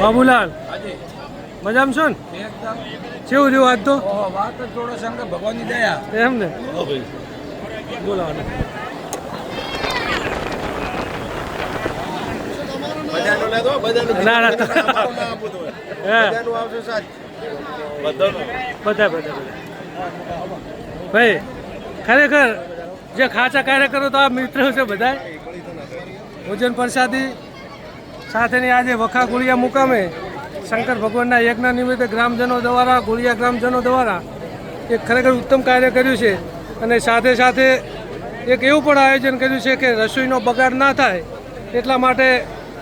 બાબુલાલ મજામાં છો ને? કેવું રહ્યું આજ તો? વાત જ થોડો શંકર ભગવાનની દયા એમ ને બોલાવો ના ના બધા ભાઈ ખરેખર જે ખાચા કાર્યકરો તો આ મિત્રો છે બધા ભોજન પ્રસાદી સાથેની આજે વખા ગુળિયા મુકામે શંકર ભગવાનના યજ્ઞ નિમિત્તે ગ્રામજનો દ્વારા ગુળિયા ગ્રામજનો દ્વારા એક ખરેખર ઉત્તમ કાર્ય કર્યું છે અને સાથે સાથે એક એવું પણ આયોજન કર્યું છે કે રસોઈનો બગાડ ના થાય એટલા માટે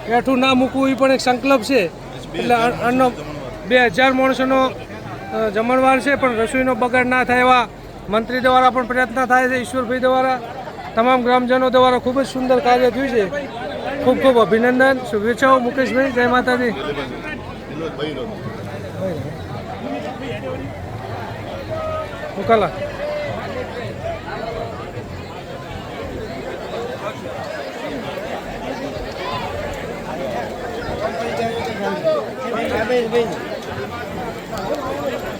બેઠું ના મૂકવું એ પણ એક સંકલ્પ છે. એટલે અન્નનો 2000 માણસોનો જમણવાર છે પણ રસોઈનો બગાડ ના થાય એવા મંત્રી દ્વારા પણ પ્રયત્ન થાય છે. ઈશ્વરભાઈ દ્વારા તમામ ગ્રામજનો દ્વારા ખૂબ જ સુંદર કાર્ય થયું છે. ખૂબ ખૂબ અભિનંદન, શુભેચ્છાઓ મુકેશભાઈ. જય માતાજી. મુકાલા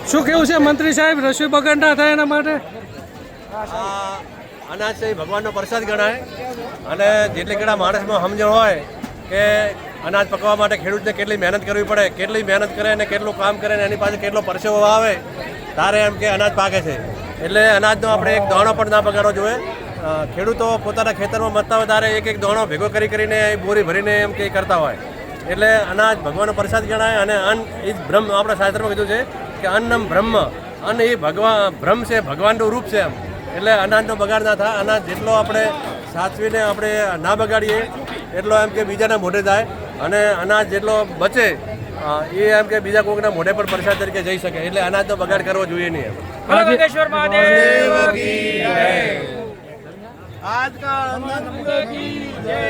શું કેવું છે મંત્રી સાહેબ, રસોઈ બગાડ ના થાય એના માટે? અનાજ છે એ ભગવાનનો પ્રસાદ ગણાય અને જેટલી ઘણા માણસમાં સમજણ હોય કે અનાજ પકવવા માટે ખેડૂતને કેટલી મહેનત કરવી પડે, કેટલી મહેનત કરે અને કેટલું કામ કરે ને એની પાસે કેટલો પરસેવો આવે તારે એમ કે અનાજ પાકે છે. એટલે અનાજનો આપણે એક દાણો પણ ના બગાડવો જોઈએ. ખેડૂતો પોતાના ખેતરમાં મતતા હોય ત્યારે એક એક દાણો ભેગો કરીને બોરી ભરીને એમ કે કરતા હોય. એટલે અનાજ ભગવાનનો પ્રસાદ ગણાય અને અન્ન એ બ્રહ્મ આપણા શાસ્ત્રમાં કીધું છે કે અન્નમ બ્રહ્મ, અન્ન એ બ્રહ્મ છે, ભગવાનનું રૂપ છે એમ. એટલે અનાજનો બગાડ ના થાય. અનાજ જેટલો આપણે સાચવીને આપણે ના બગાડીએ એટલો એમ કે બીજાના મોઢે જાય અને અનાજ જેટલો બચે એ એમ કે બીજા કોઈકના મોઢે પણ પ્રસાદ તરીકે જઈ શકે. એટલે અનાજનો બગાડ કરવો જોઈએ નહીં એમ. ભગવાનેશ્વર મહાદેવ કી જય. આજ કા અન્ન કી જય.